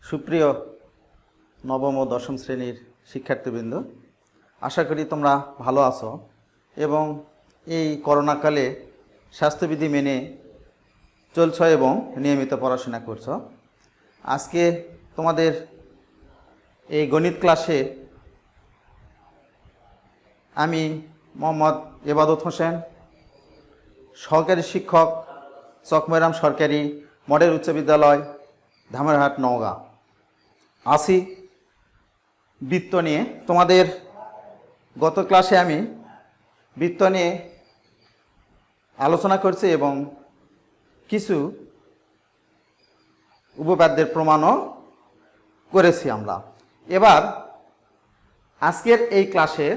সুপ্রিয় নবম ও দশম শ্রেণীর শিক্ষার্থীবৃন্দ, আশা করি তোমরা ভালো আছো এবং এই করোনাকালে স্বাস্থ্যবিধি মেনে চলছ এবং নিয়মিত পড়াশোনা করছো। আজকে তোমাদের এই গণিত ক্লাসে আমি মোহাম্মদ এবাদত হোসেন, সহকারী শিক্ষক, চকমৈরাম সরকারি মডেল উচ্চ বিদ্যালয়, ধামরাহাট, নওগাঁ আছি বৃত্ত নিয়ে। তোমাদের গত ক্লাসে আমি বৃত্ত নিয়ে আলোচনা করছি এবং কিছু উপপাদ্যের প্রমাণও করেছি আমরা। এবার আজকের এই ক্লাসে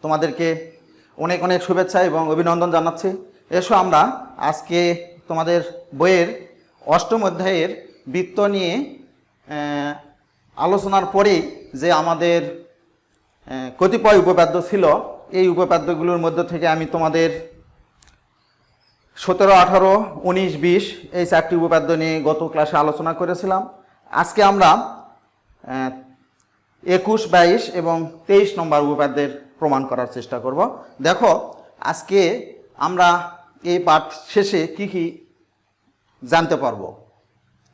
তোমাদেরকে অনেক অনেক শুভেচ্ছা এবং অভিনন্দন জানাচ্ছি। এসো আমরা আজকে তোমাদের বইয়ের অষ্টম অধ্যায়ের বৃত্ত নিয়ে আলোচনার পরেই যে আমাদের কতিপয় উপপাদ্য ছিল, এই উপপাদ্যগুলোর মধ্য থেকে আমি তোমাদের 17, 18, 19, 20 এই চারটি উপপাদ্য নিয়ে গত ক্লাসে আলোচনা করেছিলাম। আজকে আমরা 21, 22 এবং 23 নম্বর উপপাদ্যের প্রমাণ করার চেষ্টা করব। দেখো আজকে আমরা এই পাঠ শেষে কি কি জানতে পারবো।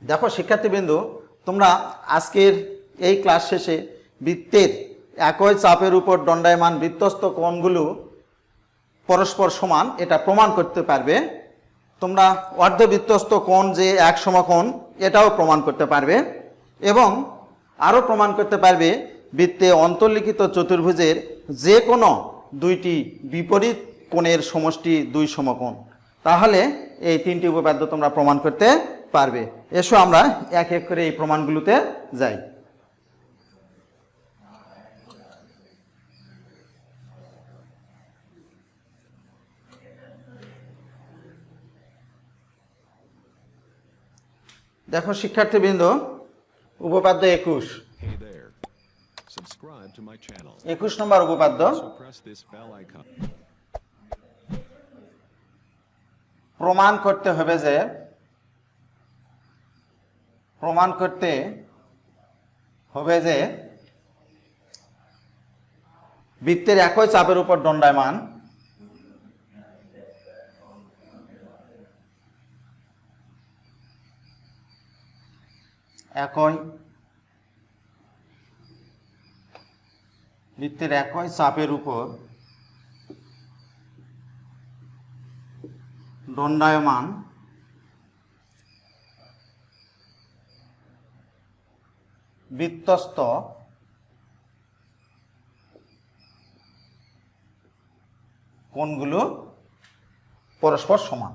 দেখো শিক্ষার্থীবৃন্দ, তোমরা আজকের এই ক্লাস শেষে বৃত্তের একই চাপের উপর দণ্ডায়মান বৃত্তস্থ কোণগুলো পরস্পর সমান এটা প্রমাণ করতে পারবে। তোমরা অর্ধবৃত্তস্থ কোণ যে এক সমকোণ এটাও প্রমাণ করতে পারবে এবং আরও প্রমাণ করতে পারবে বৃত্তে অন্তর্লিখিত চতুর্ভুজের যে কোনো দুইটি বিপরীত কোণের সমষ্টি দুই সমকোণ। তাহলে এই তিনটি উপপাদ্য তোমরা প্রমাণ করতে পারবে। এসো আমরা এক এক করে এই প্রমাণগুলোতে যাই। দেখো শিক্ষার্থীবৃন্দ, উপপাদ্য 21 নম্বর উপপাদ্য। প্রমাণ করতে হবে যে বৃত্তের একই চাপের উপর দণ্ডায়মান বৃত্তের একই চাপের উপর দণ্ডায়মান বৃত্তস্থ কোণগুলো পরস্পর সমান।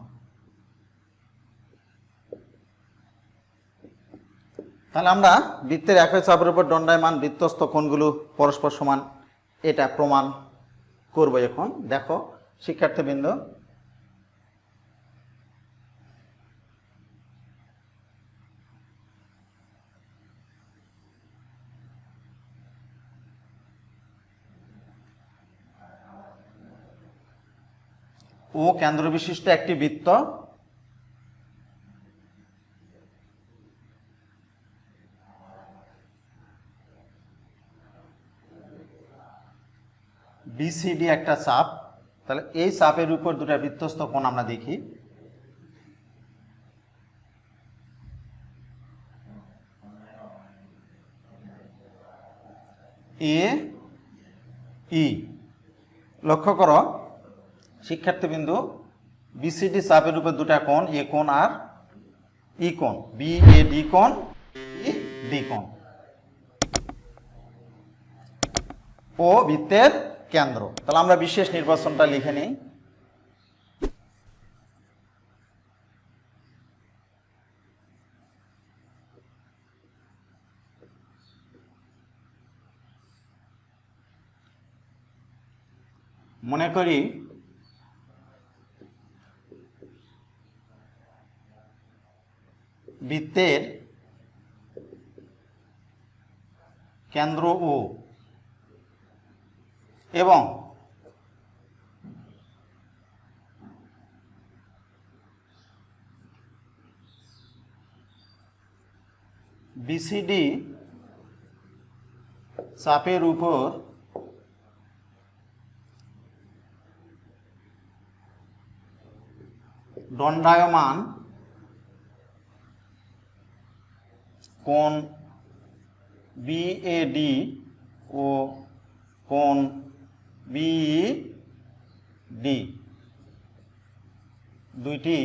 তাহলে আমরা বৃত্তের একই চাপের উপর দণ্ডায়মান বৃত্তস্থ কোণগুলো পরস্পর সমান এটা প্রমাণ করব এখন। দেখো শিক্ষার্থীবৃন্দ, ও কেন্দ্র বিশিষ্ট একটি বৃত্ত বিসিডি একটা চাপ। তাহলে এই চাপের উপর দুটা বৃত্তস্থ কোণ আমরা দেখি। এ ই, লক্ষ্য করো শিক্ষার্থীবৃন্দু, বিসিডি চাপের উপর দুটা কোণ, এ কোণ আর ই কোণ, বি এ ডি কোণ, ই ডি কোণ। ও বৃত্তের কেন্দ্র। তাহলে আমরা বিশেষ নির্বাচনটা লিখে নিই। মনে করি বৃত্তের কেন্দ্র ও এবং বিসিডি চাপের উপর দণ্ডায়মান কোণ বিএডি ও কোণ বিইডি দুইটি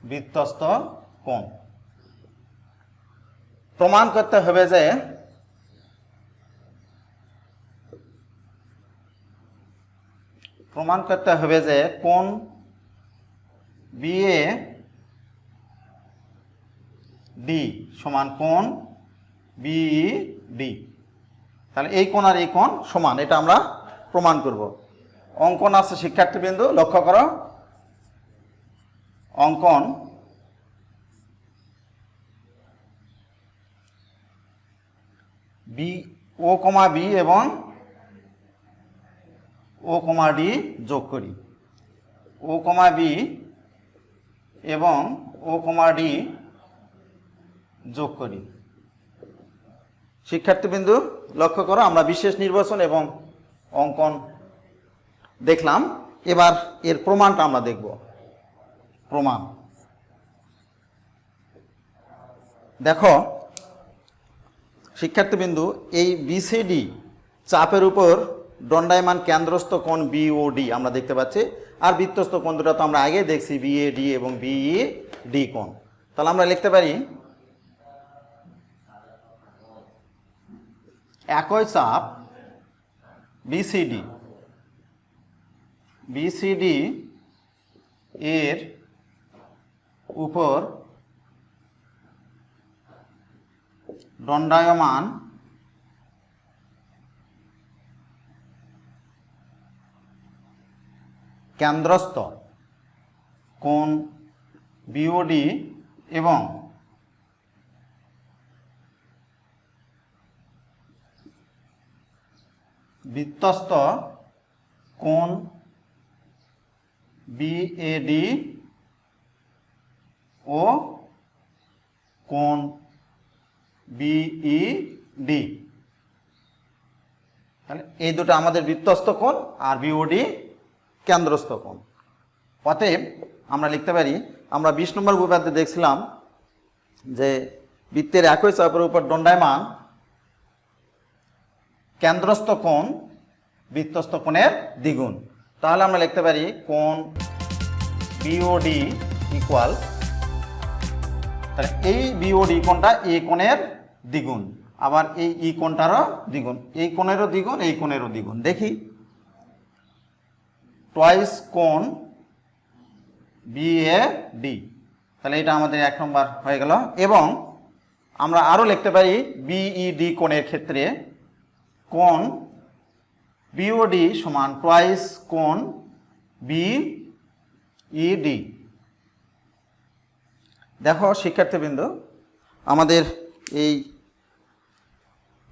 বৃত্তস্থ কোণ। প্রমাণ করতে হবে যে কোণ বিএডি সমান কোণ বিইডি। তাহলে এই কোণ আর এই কোণ সমান, এটা আমরা প্রমাণ করব। অঙ্কন আছে শিক্ষার্থীবৃন্দ, লক্ষ্য করো। অঙ্কন বি ও কমা বি এবং ও কমা ডি যোগ করি। ও কমা বি এবং ও কমা ডি যোগ করি। শিক্ষার্থীবৃন্দ লক্ষ্য করো, আমরা বিশেষ নির্বাচন এবং অঙ্কন দেখলাম, এবার এর প্রমাণটা আমরা দেখব। প্রমাণ দেখো শিক্ষার্থীবৃন্দু, এই বিসিডি চাপের উপর দণ্ডায়মান কেন্দ্রস্থ কোণ বিওডি আমরা দেখতে পাচ্ছি, আর বৃত্তস্থ কোণ দুটো তো আমরা আগে দেখছি, বিএডি এবং বিইডি কোণ। তাহলে আমরা লিখতে পারি একই চাপ বিসিডি এর উপর দণ্ডায়মান কেন্দ্রস্থ কোণ বিওডি এবং বৃত্তস্থ কোণ বিএডি ও কোণ বিইডি। তাহলে এই দুটো আমাদের বৃত্তস্থ কোণ আর বিওডি কেন্দ্রস্থ কোণ। অতএব আমরা লিখতে পারি, আমরা 20 নম্বর উপপাদ্যে দেখছিলাম যে বৃত্তের একই চাপের উপর দণ্ডায়মান কেন্দ্রস্থ কোণ বৃত্তস্থ কোণের দ্বিগুণ। তাহলে আমরা লিখতে পারি কোণ বিওডি ইকুয়াল, তাহলে এই বিওডি কোণটা এই কোণের দ্বিগুণ, আবার এই ই কোণটারও দ্বিগুণ, এই কোণেরও দ্বিগুণ, এই কোণেরও দ্বিগুণ। দেখি, টয়েস কোণ বিএডি, তাহলে এটা আমাদের 1 নম্বর হয়ে গেল। এবং আমরা আরও লিখতে পারি বিইডি কোণের ক্ষেত্রে কোণ বিওডি সমান টয়েস কোণ বিইডি। দেখো শিক্ষার্থীবৃন্দ, আমাদের এই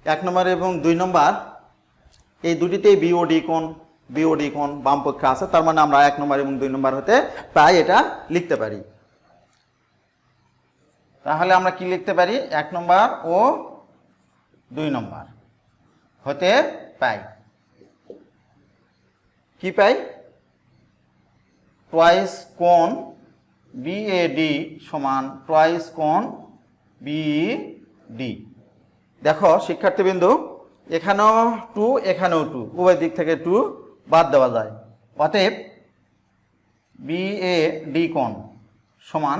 1 নম্বর এবং 2 নম্বর এই দুটিতেই বিওডি কোণ বাম পক্ষে আছে, তার মানে আমরা 1 নম্বর এবং 2 নম্বর হতে প্রায় এটা লিখতে পারি। তাহলে আমরা কি লিখতে পারি, 1 নম্বর ও 2 নম্বর হতে পাই। কি পাই? টয়েস কোণ বিএডি সমান টয়েস কোণ বিইডি। দেখো শিক্ষার্থীবৃন্দু, এখানেও 2 এখানেও 2, উভয় দিক থেকে 2 বাদ দেওয়া যায়। অতএব বিএডি কোণ সমান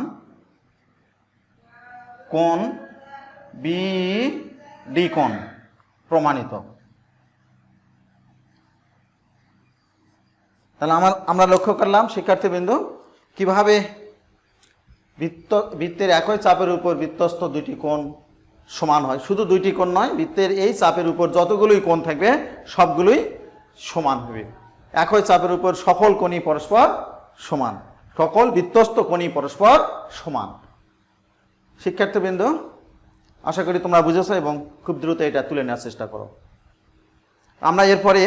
কোণ বিইডি কোণ প্রমাণিত। তাহলে আমরা লক্ষ্য করলাম শিক্ষার্থীবৃন্দ কিভাবে বৃত্তের একই চাপের উপর বৃত্তস্থ দুটি কোণ সমান হয়। শুধু দুইটি কোণ নয়, বৃত্তের এই চাপের উপর যতগুলোই কোণ থাকবে সবগুলোই সমান হবে। একই চাপের উপর সকল কোণই পরস্পর সমান, সকল বৃত্তস্থ কোণই পরস্পর সমান। শিক্ষার্থীবৃন্দ আশা করি তোমরা বুঝেছো এবং খুব দ্রুত এটা তুলে নেওয়ার চেষ্টা করো। আমরা এরপরে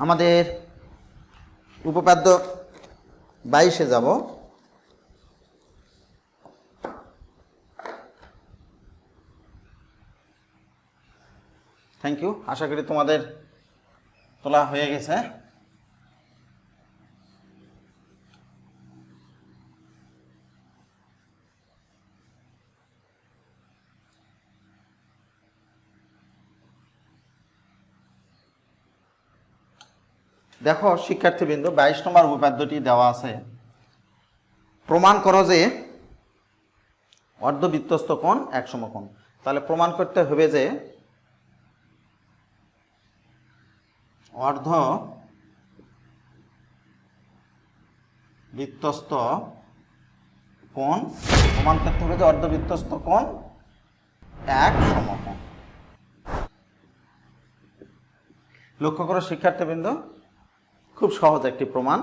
আমাদের উপপাদ্য 22-এ যাব। Thank you. আশা করি তোমাদের তোলা হয়ে গেছে। দেখো শিক্ষার্থীবৃন্দ, 22 নম্বর উপপাদ্যটি দেওয়া আছে, প্রমাণ করো যে অর্ধবৃত্তস্থ কোণ এক সমকোণ। তাহলে প্রমাণ করতে হবে যে অর্ধবৃত্তস্থ কোণ, প্রমাণ করতে হবে যে অর্ধবৃত্তস্থ কোণ এক সমকোণ। লক্ষ্য করো শিক্ষার্থীবৃন্দ, খুব সহজ একটি প্রমাণ।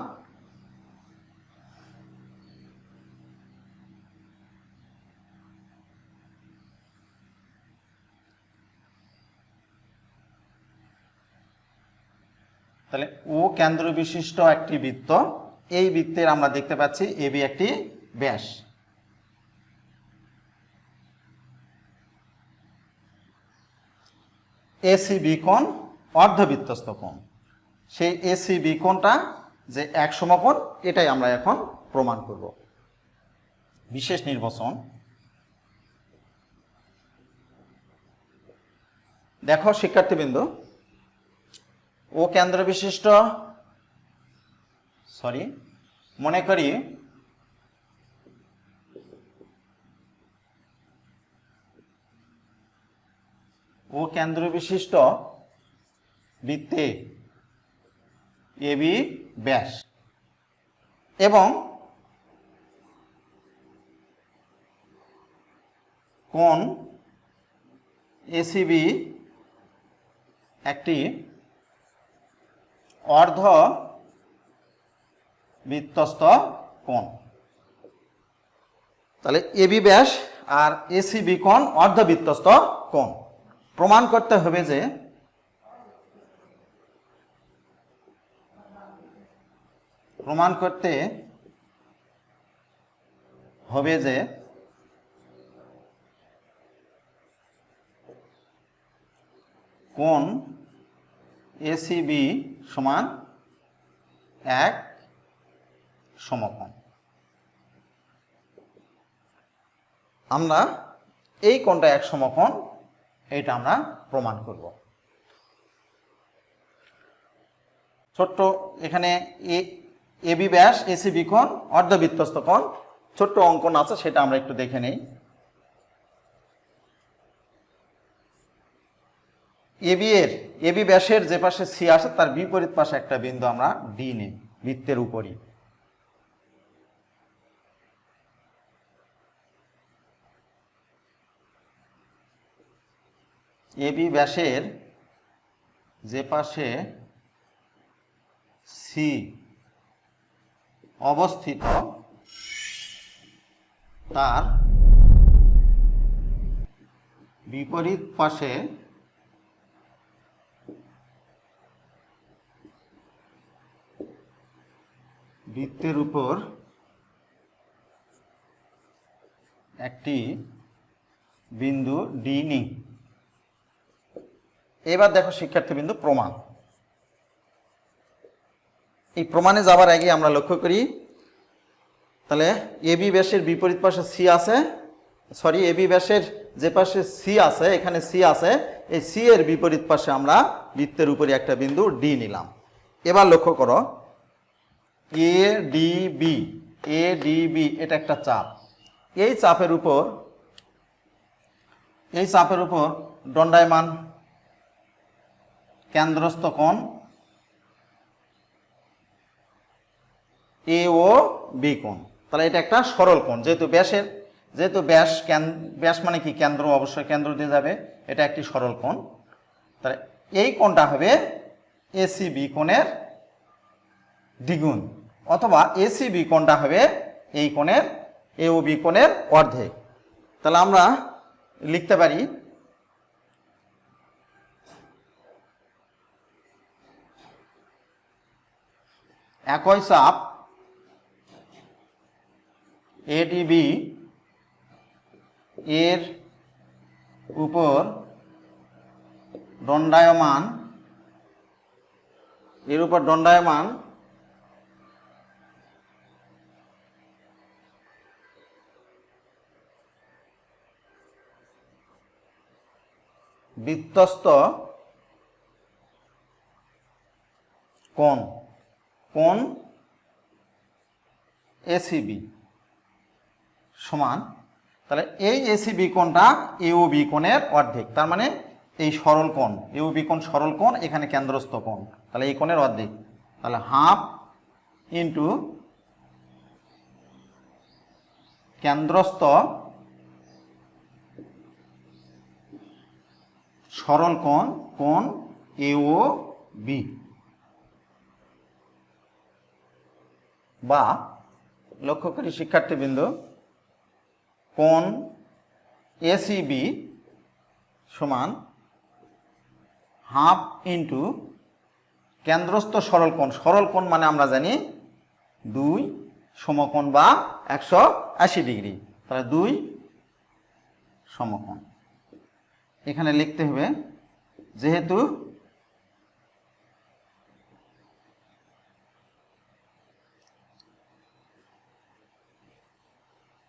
তাহলে ও কেন্দ্র বিশিষ্ট একটি বৃত্ত, এই বৃত্তের আমরা দেখতে পাচ্ছি এবি একটি ব্যাস। এসিবি কোণ অর্ধবৃত্তস্থ কোণ, সেই এসিবি কোণটা যে এক সমকোণ, এটাই আমরা এখন প্রমাণ করব। বিশেষ নির্বাচন। দেখো শিক্ষার্থীবৃন্দ, ও কেন্দ্র বিশিষ্ট, মনে করি ও কেন্দ্র বিশিষ্ট বৃত্তে এবি ব্যাস এবং কোণ এসিবি একটি অর্ধ বৃত্তস্থ কোণ। তাহলে এবি ব্যাস আর এসিবি কোণ অর্ধবৃত্তস্থ কোণ। প্রমাণ করতে হবে যে কোণ এসিবি সমান এক সমকোণ। আমরা এই কোণটা এক সমকোণ, এটা আমরা প্রমাণ করব। ছোট্ট এখানে এবি ব্যাস এসিবি কোণ অর্ধবৃত্তস্থ কোণ, ছোট্ট অঙ্কন আছে, সেটা আমরা একটু দেখে নেই। এবি ব্যাসের যে পাশে সি আসে তার বিপরীত পাশে একটা বিন্দু আমরা ডি নিই বৃত্তের উপরই। এবি ব্যাসের যে পাশে সি অবস্থিত তার বিপরীত পাশে বৃত্তের উপর একটি বিন্দু ডি নিই। এবার দেখো শিক্ষার্থীবৃন্দ, প্রমাণ। এই প্রমাণে যাবার আগে আমরা লক্ষ্য করি, তাহলে এবি ব্যাসের বিপরীত পাশে সি আছে, এবি ব্যাসের যে পাশে সি আছে, এখানে সি আছে, এই সি এর বিপরীত পাশে আমরা বৃত্তের উপরে একটা বিন্দু ডি নিলাম। এবার লক্ষ্য করো, এ ডি বি এটা একটা চাপ। এই চাপের উপর দণ্ডায়মান কেন্দ্রস্থ কোণ এ ও বি কোণ। তাহলে এটা একটা সরল কোণ, যেহেতু ব্যাস মানে কি কেন্দ্র, অবশ্যই কেন্দ্র দিয়ে যাবে, এটা একটি সরল কোণ। তাহলে এই কোণটা হবে এসিবি কোণের দ্বিগুণ, অথবা এসিবি কোণটা হবে এই কোণের এ ও বি কোণের অর্ধেক। তাহলে আমরা লিখতে পারি একই চাপ এডিবি এর উপর দণ্ডায়মান, এর উপর দণ্ডায়মান বৃত্তস্থ কোণ, কোণ এসিবি সমান, তাহলে এই এসিবি কোণটা ইউবি কোণের অর্ধেক, তার মানে এই সরল কোণ ইউবি কোণ সরল কোণ, এখানে কেন্দ্রস্থ কোণ, তাহলে এই কোণের অর্ধেক, তাহলে হাফ ইন্টু কেন্দ্রস্থ সরল কোণ, কোণ ইউবি, বা লক্ষ্য করি শিক্ষার্থীবৃন্দ, কোণ এসিবি সমান হাফ ইন্টু কেন্দ্রস্থ সরল কোণ, সরল কোণ মানে আমরা জানি 2 সমকোণ বা 180 ডিগ্রি, তাহলে 2 সমকোণ। এখানে লিখতে হবে যেহেতু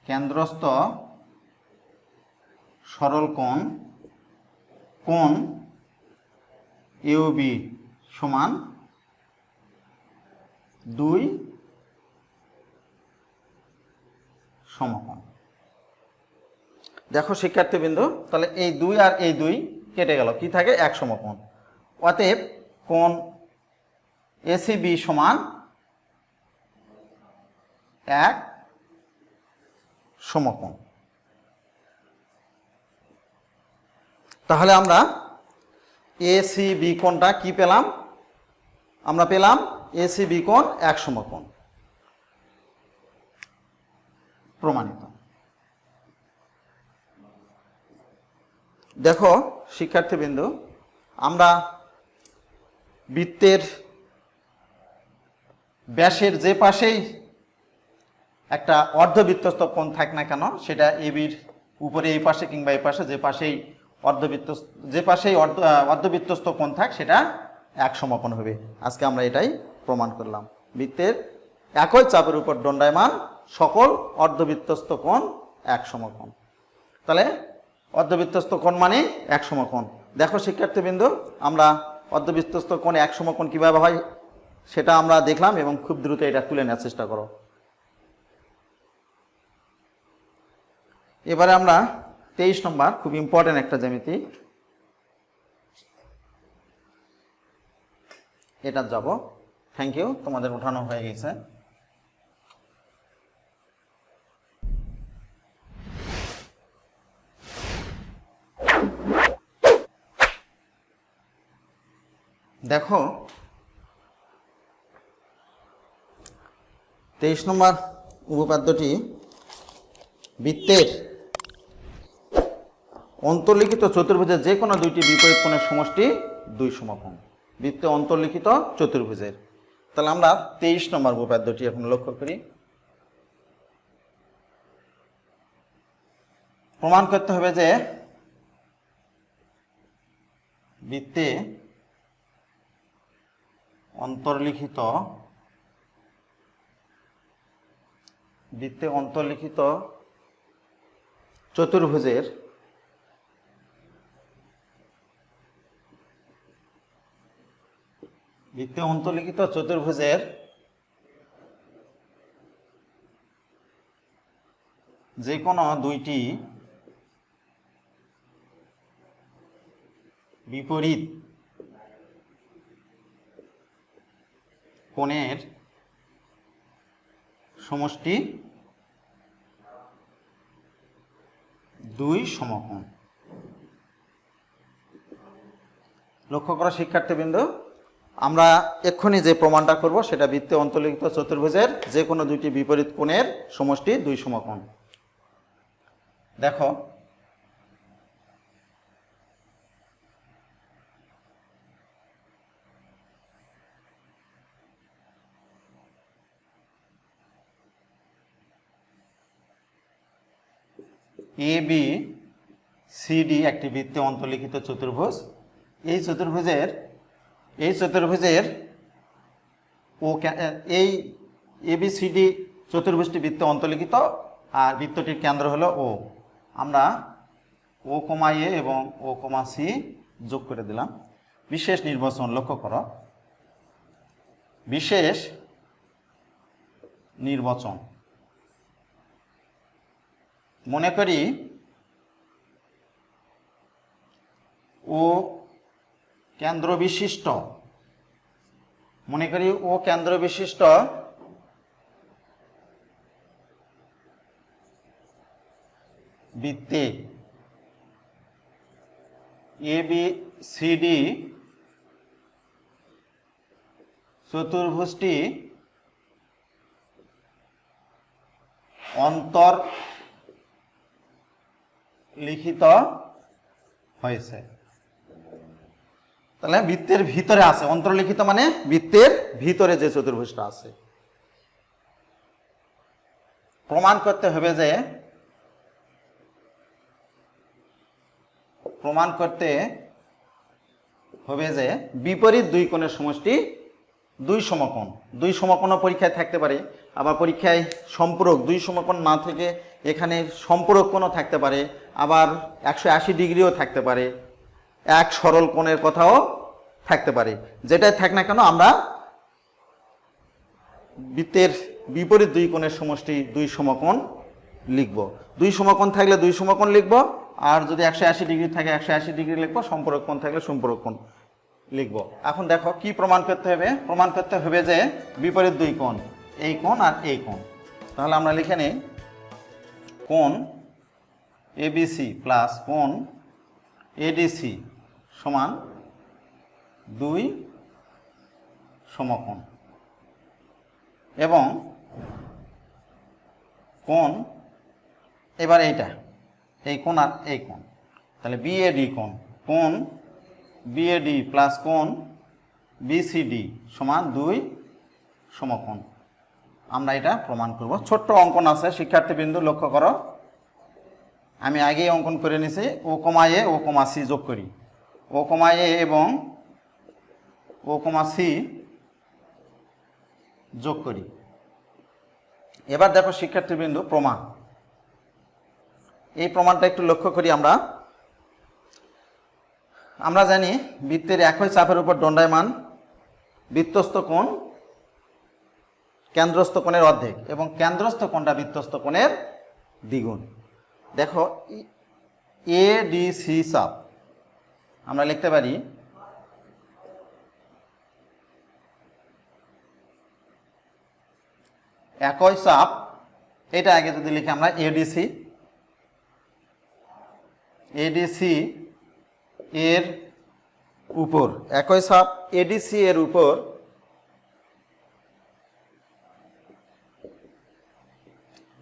কেন্দ্রস্থ সরল কোণ, কোণ ইউবি সমান 2 সমকোণ। দেখো শিক্ষার্থীবৃন্দ, তাহলে এই 2 আর এই 2 কেটে গেল, কি থাকে 1 সমকোণ। অতএব কোণ এসিবি সমান 1 সমকোণ। তাহলে আমরা এসিবি কোণটা কি পেলাম? আমরা পেলাম এসিবি কোণ 1 সমকোণ, প্রমাণিত। দেখো শিক্ষার্থীবৃন্দ, আমরা বৃত্তের ব্যাসের যে পাশেই একটা অর্ধবৃত্তস্থ কোণ থাক না কেন, সেটা এবির উপরে এই পাশে কিংবা এই পাশে, যে পাশেই অর্ধবৃত্তস্থ কোণ থাক সেটা 1 সমকোণ হবে। আজকে আমরা এটাই প্রমাণ করলাম, বৃত্তের একই চাপের উপর দণ্ডায়মান সকল অর্ধবৃত্তস্থ কোণ 1 সমকোণ। তাহলে অর্ধবৃত্তস্থ কোণ মানে 1 সমকোণ। দেখো শিক্ষার্থীবৃন্দ, আমরা অর্ধবৃত্তস্থ কোণ 1 সমকোণ কিভাবে হয় সেটা আমরা দেখলাম, এবং খুব দ্রুত এটা তুলে নেওয়ার চেষ্টা করো। এবারে আমরা 23 নম্বর, খুব ইম্পর্টেন্ট একটা জ্যামিতি, এটা যাব। থ্যাংক ইউ, তোমাদের উঠানো হয়ে গেছে। দেখো 23 নম্বর উপপাদ্যটি বৃত্তের অন্তর্লিখিত চতুর্ভুজের যে কোনো দুইটি বিপরীত কোণের সমষ্টি 2 সমকোণ। বৃত্তে অন্তর্লিখিত চতুর্ভুজের, তাহলে আমরা 23 নম্বর উপপাদ্যটি এখন লক্ষ্য করি। প্রমাণ করতে হবে যে বৃত্তে অন্তর্লিখিত চতুর্ভুজের যে কোনো দুইটি বিপরীত কোণের সমষ্টি 2 সমকোণ। লক্ষ্য করা শিক্ষার্থীবৃন্দ, আমরা এক্ষুনি যে প্রমাণটা করব সেটা বৃত্তে অন্তর্লিখিত চতুর্ভুজের যে কোনো দুইটি বিপরীত কোণের সমষ্টি 2 সমকোণ। দেখো এ বি সি ডি একটি বৃত্তে অন্তর্লিখিত চতুর্ভুজ, এই চতুর্ভুজের ও এই এবিসিডি চতুর্ভুজটি বৃত্তে অন্তর্লিখিত, আর বৃত্তটির কেন্দ্র হলো ও। আমরা ও কমা এ এবং ও কমা সি যোগ করে দিলাম। বিশেষ নির্বাচন, লক্ষ্য করো, বিশেষ নির্বাচন। মনে করি ও কেন্দ্র বিশিষ্ট, বৃত্তে এবিসিডি চতুর্ভুজটি অন্তর্লিখিত হয়েছে। তাহলে বৃত্তের ভিতরে আছে, অন্তর্লিখিত মানে বৃত্তের ভিতরে যে চতুর্ভুজটা আছে। প্রমাণ করতে হবে যে বিপরীত দুই কোণের সমষ্টি দুই সমকোণ। দুই সমকোণও পরীক্ষায় থাকতে পারে, আবার পরীক্ষায় সম্পূরক দুই সমকোণ না থেকে এখানে সম্পূরক কোণও থাকতে পারে, আবার 180 ডিগ্রিও থাকতে পারে, এক সরল কোণের কথাও থাকতে পারে। যেটাই থাক না কেন আমরা বৃত্তের বিপরীত দুই কোণের সমষ্টি দুই সমকোণ লিখব। দুই সমকোণ থাকলে দুই সমকোণ লিখব, আর যদি 180 ডিগ্রি থাকে 180 ডিগ্রি লিখবো, সম্পূরক কোণ থাকলে সম্পূরক কোণ লিখব। এখন দেখো কি প্রমাণ করতে হবে। প্রমাণ করতে হবে যে বিপরীত দুই কোণ, এই কোণ আর এই কোণ। তাহলে আমরা লিখে নিই কোণ এবিসি প্লাস কোণ এডিসি সমান দুই সমকোণ, এবং কোণ এবার এই কোণ আর এই কোণ, তাহলে বিএডি কোণ বিএডি প্লাস কোণ বিসিডি সমান দুই সমকোণ। আমরা এটা প্রমাণ করব। ছোট্ট অঙ্কন আছে শিক্ষার্থীবৃন্দু, লক্ষ্য করো, আমি আগেই অঙ্কন করে নিছি। ও কমা এ ও কমা সি যোগ করি, ও কমা এ এবং ও কমা সি যোগ করি। এবার দেখো শিক্ষার্থীবৃন্দু প্রমাণ। এই প্রমাণটা একটু লক্ষ্য করি। আমরা জানি বৃত্তের একই চাপের উপর দণ্ডায়মান বৃত্তস্থ কোণ কেন্দ্রস্থ কোণের অর্ধেক, এবং কেন্দ্রস্থ কোণটা বৃত্তস্থ কোণের দ্বিগুণ। দেখো এডিসি চাপ আমরা লিখতে পারি একই চাপ, এটা আগে যদি লিখি আমরা এডিসি এর উপর, একই চাপ এডিসি এর উপর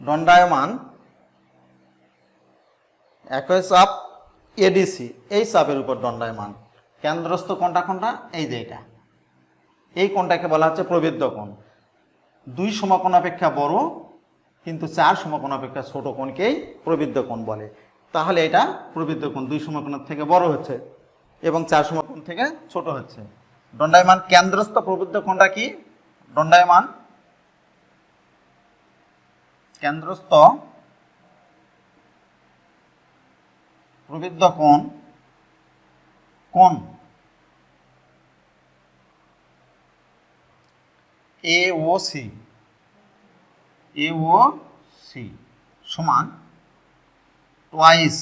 দণ্ডায়মান একই চাপ এডিসি, এই চাপের উপর দণ্ডায়মান কেন্দ্রস্থ কোণটা এই যে এটা, এই কোণটাকে বলা হচ্ছে প্রবৃদ্ধ কোণ। দুই সমকোণ অপেক্ষা বড় কিন্তু চার সমকোণ অপেক্ষা ছোট কোণকেই প্রবৃদ্ধ কোণ বলে। তাহলে এটা প্রবৃদ্ধ কোণ দুই সমকোণের থেকে বড় হচ্ছে এবং চার সমকোণ থেকে ছোট হচ্ছে। দণ্ডায়মান কেন্দ্রস্থ প্রবৃদ্ধ কোণটা কি? দণ্ডায়মান কেন্দ্রস্থ প্রবৃদ্ধ কোণ AOC সমান টুয়াইস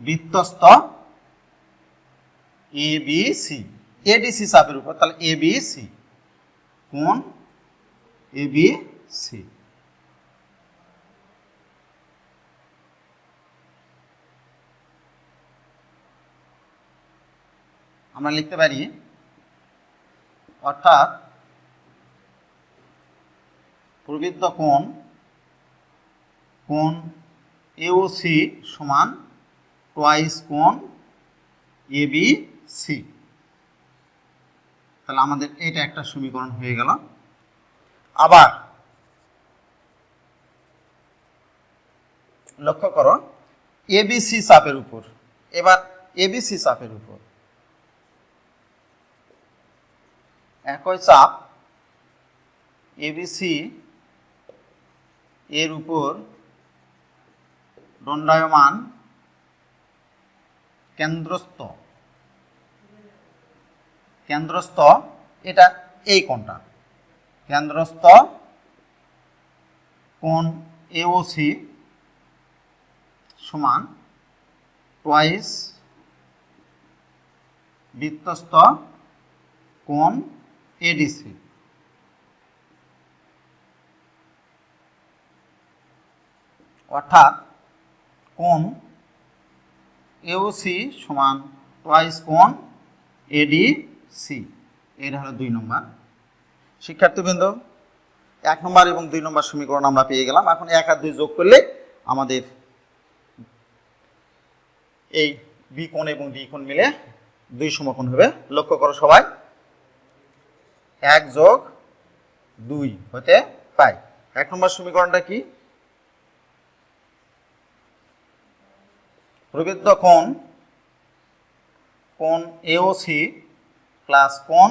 বৃত্তস্থ ABC ADC চাপের উপর। তাহলে ABC কোণ ABC আমরা লিখতে পারি, অর্থাৎ প্রবৃদ্ধ কোণ AOC সমান টুয়াইস কোণ ABC। তাহলে আমাদের এটা একটা সমীকরণ হয়ে গেল। আবার লক্ষ্য করো এবিসি চাপের উপর। এবার এবিসি চাপের উপর একই চাপ এবিসি এর উপর দণ্ডায়মান কেন্দ্রস্থ এটা এই কোণটা, কেন্দ্রস্থ কোণ এওসি সমান টুয়াইস বৃত্তস্থ কোণ এডিসি। অর্থাৎ কোণ এওসি সমান টুয়াইস কোণ এডিসি। এটা হলো 2 নম্বর। শিক্ষার্থীবৃন্দ 1 নম্বর এবং 2 নম্বর সমীকরণ আমরা পেয়ে গেলাম। এখন 1 আর 2 যোগ করলে আমাদের এই বি কোণ এবং ডি কোণ মিলে 2 সমকোণ হবে। লক্ষ্য করো সবাই, 1 যোগ 2 হতে পাই। 1 নম্বর সমীকরণটা কি? প্রবৃদ্ধ কোণ এওসি প্লাস কোণ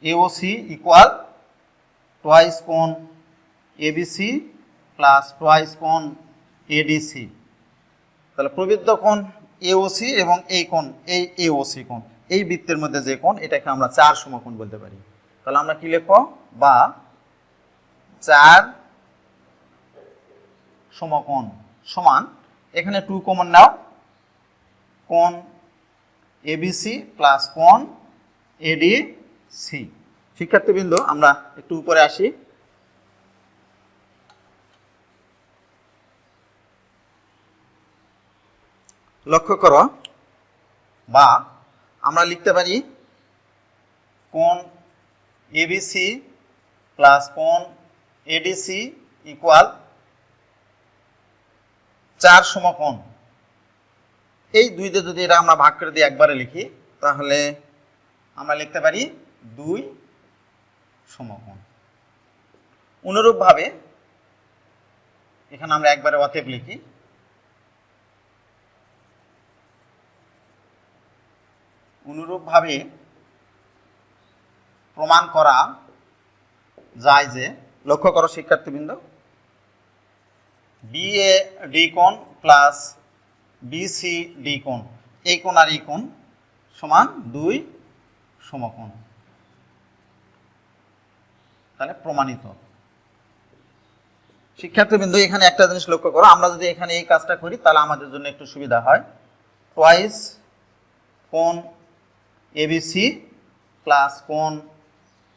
এওসি ইকুয়াল টুয়াইস কোণ এবিসি প্লাস টুয়াইস কোণ এডিসি। তাহলে প্রবৃদ্ধ কোণ এওসি এবং এই কোণ এই এওসি কোণ, এই বৃত্তের মধ্যে যে কোণ, এটাকে আমরা 4 সমকোণ বলতে পারি। তাহলে আমরা কি লিখব? বা 4 সমকোণ সমান, এখানে 2 কমন নাও, কোণ এবিসি প্লাস কোণ এডিসি। শিক্ষার্থীবৃন্দ আমরা একটু উপরে আসি। লক্ষ্য করো, বা আমরা লিখতে পারি কোণ এবিসি প্লাস কোণ এডিসি ইকুয়াল 4 সমকোণ। এই 2 দিয়ে যদি এটা আমরা ভাগ করে দিয়ে একবারে লিখি, তাহলে আমরা লিখতে পারি 2 সমকোণ। অনুরূপভাবে এখানে আমরা একবারে অতএব লিখি, অনুরূপভাবে প্রমাণ করা যায় যে, লক্ষ্য করো শিক্ষার্থীবৃন্দ, বিএ ডি কোণ প্লাস বিসি ডি কোণ, এই কোণ আর এই কোণ সমান 2 সমকোণ। তাহলে প্রমাণিত। শিক্ষার্থীবৃন্দ এখানে একটা জিনিস লক্ষ্য করো, আমরা যদি এখানে এই কাজটা করি তাহলে আমাদের জন্য একটু সুবিধা হয়। টুয়াইস কোণ এবিসি প্লাস কোণ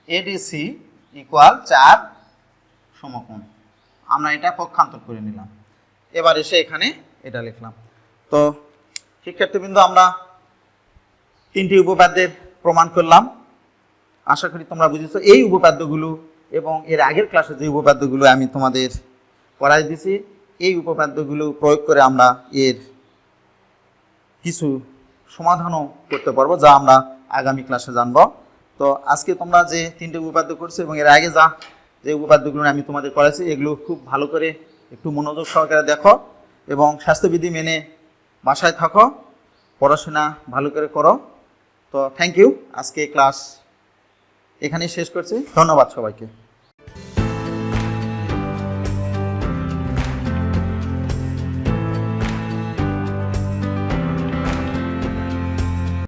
এডিসি ইকুয়াল 4 সমকোণ। আমরা এটা পক্ষান্তর করে নিলাম। এবার এসে এখানে এটা লিখলাম। তো শিক্ষার্থীবৃন্দ আমরা 3টি উপপাদ্যের প্রমাণ করলাম। আশা করি তোমরা বুঝেছো। এই উপপাদ্যগুলো এবং এর আগের ক্লাসে যে উপপাদ্যগুলো আমি তোমাদের করাই দিয়েছি, এই উপপাদ্যগুলো প্রয়োগ করে আমরা এর কিছু সমাধানও করতে পারবো, যা আমরা আগামী ক্লাসে জানবো। তো আজকে তোমরা যে 3টে উপপাদ্য করছো এবং এর আগে যে উপপাদ্যগুলো আমি তোমাদের করাইছি, এগুলো খুব ভালো করে একটু মনোযোগ সহকারে দেখো এবং স্বাস্থ্যবিধি মেনে বাসায় থাকো, পড়াশোনা ভালো করে করো। তো থ্যাংক ইউ। আজকে ক্লাস এখানেই শেষ করছি। ধন্যবাদ সবাইকে।